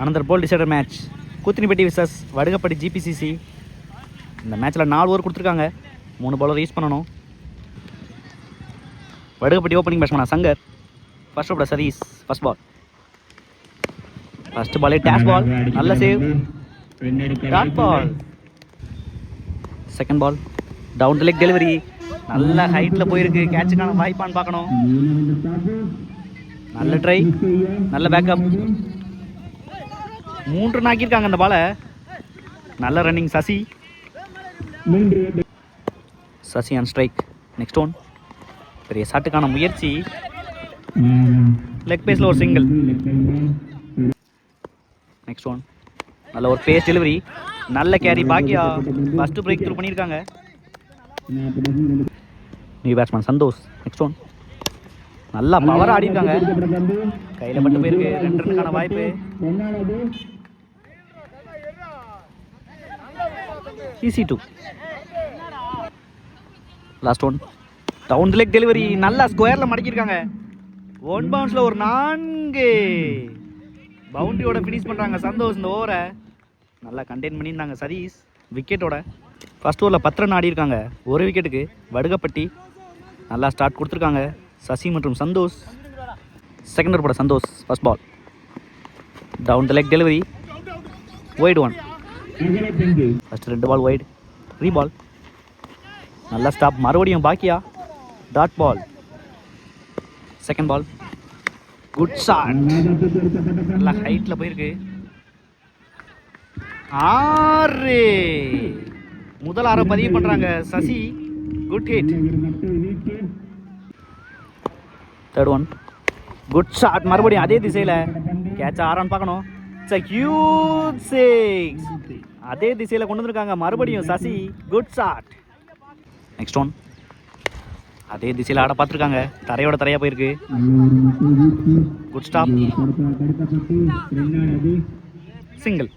அனந்தர் போல் decider match Koothinipatti versus Vadugapatti GPCC. இந்த மேட்ச்சில் 4 ஓவர் கொடுத்துருக்காங்க. 3 பாலர் யூஸ் பண்ணணும். வடுகப்பட்டி ஓப்பனிங் பேட்ஸ்மேனா Shankar. First over Sathish. First ball. First பாலே டேஷ் பால். நல்ல save. Dot ball. Second ball down the leg delivery. நல்ல ஹைட்டில் போயிருக்கு. கேட்சுக்கான வாய்ப்பான்னு பார்க்கணும். நல்ல ட்ரை. நல்ல பேக்கப். 3 ரன் ஆக்கியிருக்காங்க அந்த பாலை. நல்ல running Sasi. Sasi on strike. Next one பெரிய ஷாட்டுக்கான முயற்சி. லெக் பேஸில் ஒரு சிங்கிள். நெக்ஸ்ட் ஒன் நல்ல ஒரு பேஸ் டெலிவரி. நல்ல கேரி. பாக்கியா ஃபர்ஸ்ட் பிரேக் த்ரூ பண்ணியிருக்காங்க. New batsman Santhosh. Next one நல்லா பவர் ஆடி இருக்காங்க. கையில் பட்டு போயிருக்கு. 2 ரன்னுக்கான வாய்ப்பு. Easy 2. Last one down the leg delivery. நல்லா ஸ்கொயரில் மடக்கியிருக்காங்க. 1 பவுன்ஸில் ஒரு 4 பவுண்டரியோட ஃபினிஷ் பண்ணுறாங்க சந்தோஷ். இந்த ஓவரை நல்லா கண்டெயின் பண்ணியிருந்தாங்க சதீஷ் விக்கெட்டோட. ஃபர்ஸ்ட் ஓவரில் 10 ரன் ஆடி இருக்காங்க. 1 விக்கெட்டுக்கு. வடுகப்பட்டி நல்லா ஸ்டார்ட் கொடுத்துருக்காங்க சசி மற்றும் சந்தோஷ். செகண்ட் ஓவர் போட Santhosh. First ball down the leg delivery. Wide 1. First 2 ball wide. Reball. நல்லா ஸ்டாப். மறுபடியும் பாக்கியா. Dot ball. Second ball good shot. நல்லா ஹைட்டில் போயிருக்கு. 6. முதல் 6 பதிவு பண்ணுறாங்க Sasi. Good hit. Third one good shot. மறுபடியும் அதே திசையில் கேட்ச் ஆறான்னு பார்க்கணும். It's a huge 6. அதே திசையில் கொண்டு வந்திருக்காங்க மறுபடியும் Sasi. Good shot. Next one அதே திசையில் ஆட பார்த்துருக்காங்க. தரையோட தரையாக போயிருக்கு. Good stop. Single.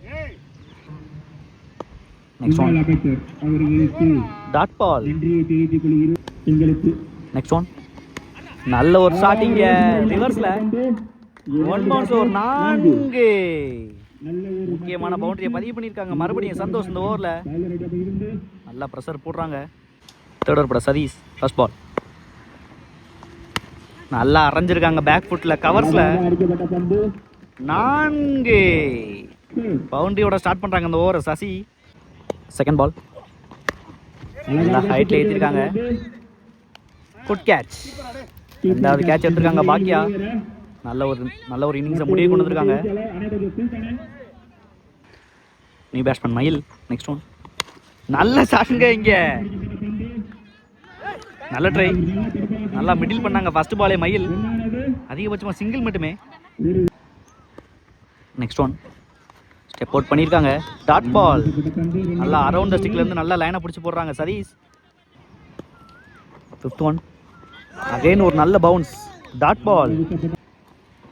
Next one dot ball. Next one நல்ல ஒரு ஷாட். இங்க ரிவர்ஸில் 1 பவுன்ஸ் ஒரு 4 முக்கியமான பவுண்டரியை பதிவு பண்ணியிருக்காங்க மறுபடியும் சந்தோஷ். இந்த ஓவரில் நல்லா ப்ரெஷர் போடுறாங்க. தேர்ட் ஓவர் போட சதீஷ். ஃபர்ஸ்ட் பால் நல்லா அரைஞ்சிருக்காங்க பேக் ஃபுட்டில் கவர்ஸில். 4 பவுண்டரியோட ஸ்டார்ட் பண்ணுறாங்க இந்த ஓவரை சசி. செகண்ட் பால் நல்லா ஹைட்டில் ஏற்றிருக்காங்க. Good catch. 2வது கேட்ச் எடுத்திருக்காங்க பாக்கியா. நல்ல ஒரு இன்னிங்ஸை முடிவு கொண்டு வந்திருக்காங்க. New batsman Mayil. Next one நல்ல ஷாட்டுங்க. இங்கே நல்ல ட்ரை. நல்லா மிடில் பண்ணாங்க ஃபர்ஸ்ட் பாலே மயில். அதிகபட்சமாக சிங்கிள் மட்டுமே. நெக்ஸ்ட் ஒன் ஸ்டெப் அவுட் பண்ணியிருக்காங்க. Dot ball. நல்லா அரவுண்ட் த ஸ்டிக்லேருந்து நல்லா லைனை பிடிச்சி போடுறாங்க சதீஷ். ஃபிஃப்த் ஒன் அகைன் ஒரு நல்ல bounce. Dot ball.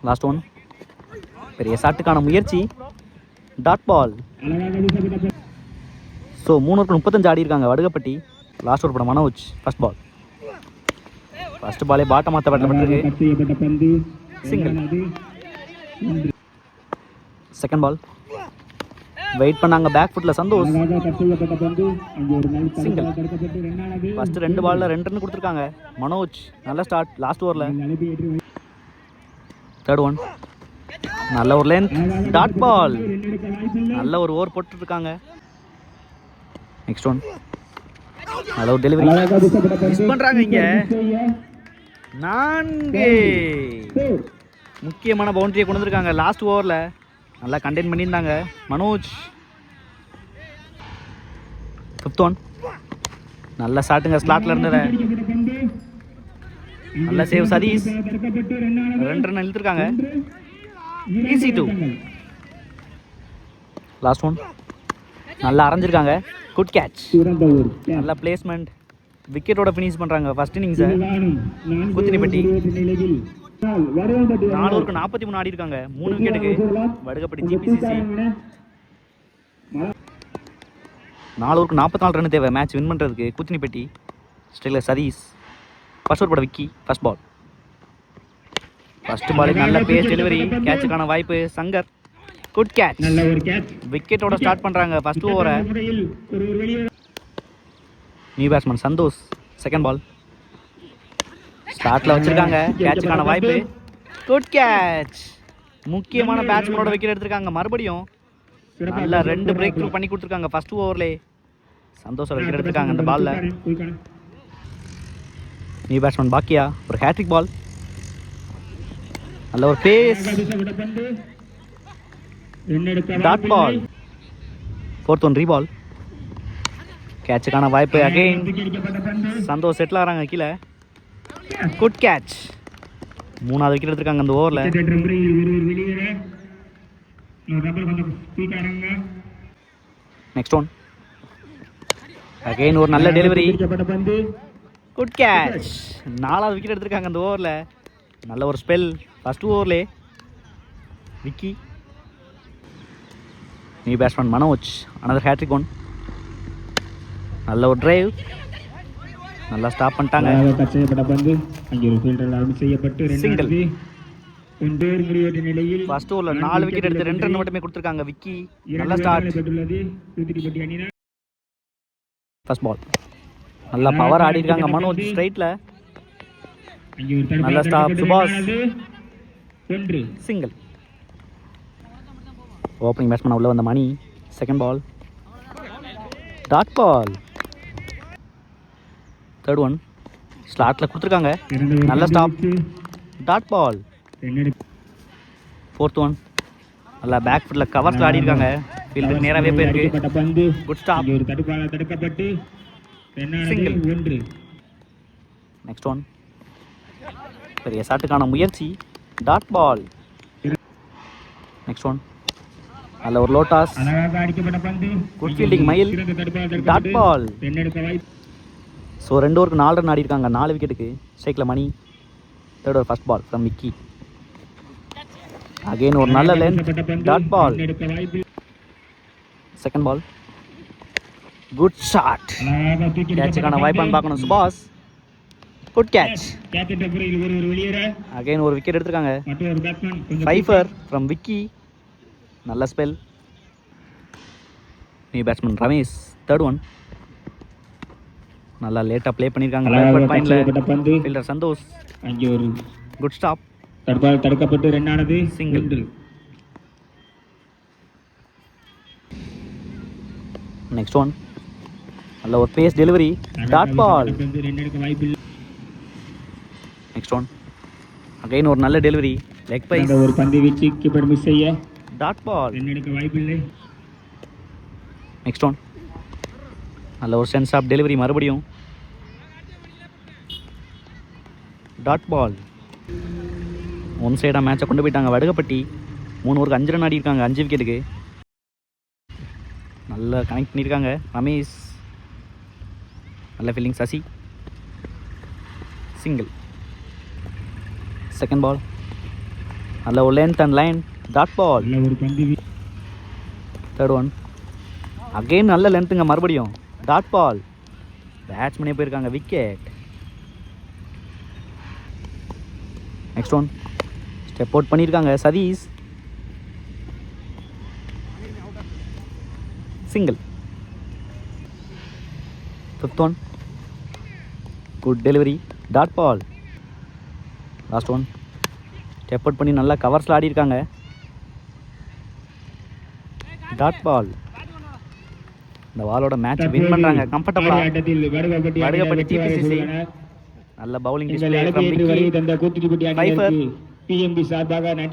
Last one பெரிய ஷாட்டுக்கான முயற்சி. Dot ball. ஸோ 3 ஓவருக்கு 35 ஆடி இருக்காங்க வடுகப்பட்டி. லாஸ்ட் ஓவர் படம் மனோஜ். First ball. ஃபர்ஸ்ட் பாலே பாட்டம் மாற்ற பட்டிருக்கு. சிங்கிள். செகண்ட் பால் வெயிட் பண்ணாங்க பேக் ஃபுட்டில் சந்தோஷ். சிங்கிள். ஃபர்ஸ்ட் 2 பாலில் 2 ரன் கொடுத்துருக்காங்க மனோஜ். நல்ல ஸ்டார்ட் லாஸ்ட் ஓவரில். தேர்ட் ஒன் நல்ல ஒரு லென்த். Dot ball. நல்ல ஒரு ஓவர் போட்டுருக்காங்க. நெக்ஸ்ட் ஒன் நல்ல ஒரு டெலிவரி. மிஸ் பண்ணுறாங்க இங்கே. 4 முக்கியமான பவுண்டரியை கொண்டு வந்திருக்காங்க லாஸ்ட் ஓவரில். நல்லா கண்டெயின் பண்ணியிருந்தாங்க மனோஜ். ஃபிஃப்த் ஒன் நல்ல ஷாட்டுங்க ஸ்லாட்டில் இருந்தது. நல்ல சேவ் சதீஷ். 2 ரன் இழுத்துருக்காங்க. ஈஸி 2. லாஸ்ட் ஒன் நல்லா அரைஞ்சிருக்காங்க. Good catch. நல்ல பிளேஸ்மெண்ட். விக்கெட்டோட ஃபினிஷ் பண்ணுறாங்க ஃபர்ஸ்ட் இன்னிங்ஸை கூத்தினிப்பட்டி. 4 ஓவருக்கு 43 ஆடி இருக்காங்க. 3 விக்கெட்டுக்கு. வடுகப்பட்டி ஜிபிசிசி 4 ஓவருக்கு 44 ரன் தேவை மேட்ச் வின் பண்ணுறதுக்கு கூத்தினிப்பட்டி. ஸ்டைலில் சதீஷ். ஃபர்ஸ்ட் ஓவர் போட விக்கி. First ball. ஃபர்ஸ்ட் பாலுக்கு நல்ல பேஸ் டெலிவரி. கேட்சுக்கான வாய்ப்பு சங்கர். Good catch. நல்ல ஒரு கேட்ச். விக்கெட்டோட ஸ்டார்ட் பண்றாங்க ஃபர்ஸ்ட் ஓவரை. முறையில் ஒரு வெளியே new batsman Santhosh. Second ball ஸ்டார்ட்ல வச்சிருக்காங்க. கேட்சுக்கான வாய்ப்பு. Good catch. முக்கியமான பேட்ஸ்மேனோட விக்கெட் எடுத்திருக்காங்க. மறுபடியும் நல்லா 2 பிரேக் த்ரூ பண்ணி கொடுத்துருக்காங்க ஃபர்ஸ்ட் ஓவர்லே. சந்தோஷோட விக்கெட் எடுத்திருக்காங்க அந்த பால்ல. நியூ பேட்ஸ்மேன் பாக்கியா ஒரு ஹேட்ரிக் பால். நல்ல ஒரு pace. Dot ball. Fourth one reball. கேட்சுக்கான வாய்ப்பு அகைன். சந்தோஷ் செட்டில் ஆகிறாங்க கீழே. Good catch. 3வது விக்கெட் எடுத்திருக்காங்க அந்த ஓவரில். நெக்ஸ்ட் ஒன் அகைன் ஒரு நல்ல டெலிவரி. Good catch. 4வது விக்கெட் எடுத்திருக்காங்க அந்த ஓவரில். நல்ல ஒரு spell first overlay. Vicky. New batsman Manoj another hat-trick one. நல்ல ஒரு டிரைவ். நல்லா ஸ்டாப் பண்ணிட்டாங்க. சிங்கிள். ஃபர்ஸ்ட் ஓவர்ல 4 விக்கெட் எடுத்து 2 ரன் மட்டுமே கொடுத்திருக்காங்க விக்கி. நல்ல ஸ்டார்ட். ஃபர்ஸ்ட் பால் நல்லா பவர் ஆடி இருக்காங்க மனோஜ் ஸ்ட்ரைட்ல. நல்ல ஸ்டாப் சுபாஷ். சிங்கிள். ஓப்பனிங் பேட்ஸ்மேன் உள்ள வந்த Mani. Second ball dot ball. Third one ஸ்லாட்ல கொடுத்துருக்காங்க. நல்ல stop. Dot ball. Fourth one நல்லா பேக் ஃபுட்ல கவர்ஸ்ல ஆடி இருக்காங்க. ஃபீல்டுக்கு நேராவே போயிருக்கு. Good stop. Single. Next one பெரிய ஷாட்டுக்கான முயற்சி. Dot ball. நெக்ஸ்ட் ஒன் நல்ல ஒரு லோட்டாஸ். Good fielding Mayil. Dot ball. So 2 ஓவருக்கு 4 ரன் ஆடி இருக்காங்க 4 விக்கெட்டுக்கு. ஸ்ட்ரைக்கில் Mani. Third over first ball from Vicky. Again ஒரு நல்ல length. Dot ball. Second ball good shot. கேட்சுக்கான வாய்ப்பான்னு பார்க்கணும் சுபாஷ். Good catch. அகைன் ஒரு விக்கெட் எடுத்திருக்காங்க. Fifer from Vicky. நல்ல spell. New batsman Ramesh. Third one நல்லா லேட்டாக ப்ளே பண்ணியிருக்காங்க. ஃபீல்டர் சந்தோஷ். Good stop. தடுக்கப்பட்டு ரன்னானது. சிங்கிள். நெக்ஸ்ட் ஒன் நல்ல ஒரு pace delivery. Dot ball. Next one again ஒரு நல்ல டெலிவரி. Leg byes. ஒரு பந்து வீச்சு கீப்பர் மிஸ் செய்ய. Dot ball. ரன்னெடுக்க வாய்ப்பில்லை. நெக்ஸ்ட் ஒன் நல்ல ஒரு சென்ஸ் ஆஃப் டெலிவரி. மறுபடியும் டாட் பால். ஒன் சைடாக மேட்சை கொண்டு போயிட்டாங்க வடுகப்பட்டி. 3 ஓவருக்கு 5 ரன் ஆடி இருக்காங்க 5 விக்கெட்டுக்கு. நல்லா கனெக்ட் பண்ணியிருக்காங்க ரமேஷ். நல்ல fielding Sasi. Single. Second ball நல்ல ஒரு length and line. Dot ball. Third one again நல்ல லென்த்துங்க. மறுபடியும் டாட் பால். பேட்ஸ்மேனே போயிருக்காங்க wicket. Next one step out பண்ணியிருக்காங்க Sathish. Single. Fifth one good delivery. Dot ball. Last one step out பண்ணி நல்லா கவர்ஸில் ஆடி இருக்காங்க. Dot ball. இந்த பாலோட மேட்ச் வின் பண்றாங்க கம்ஃபர்ட்டபிளா. வடுகப்பட்டி டிபிசிசி நல்ல bowling display from Vicky. Fibre.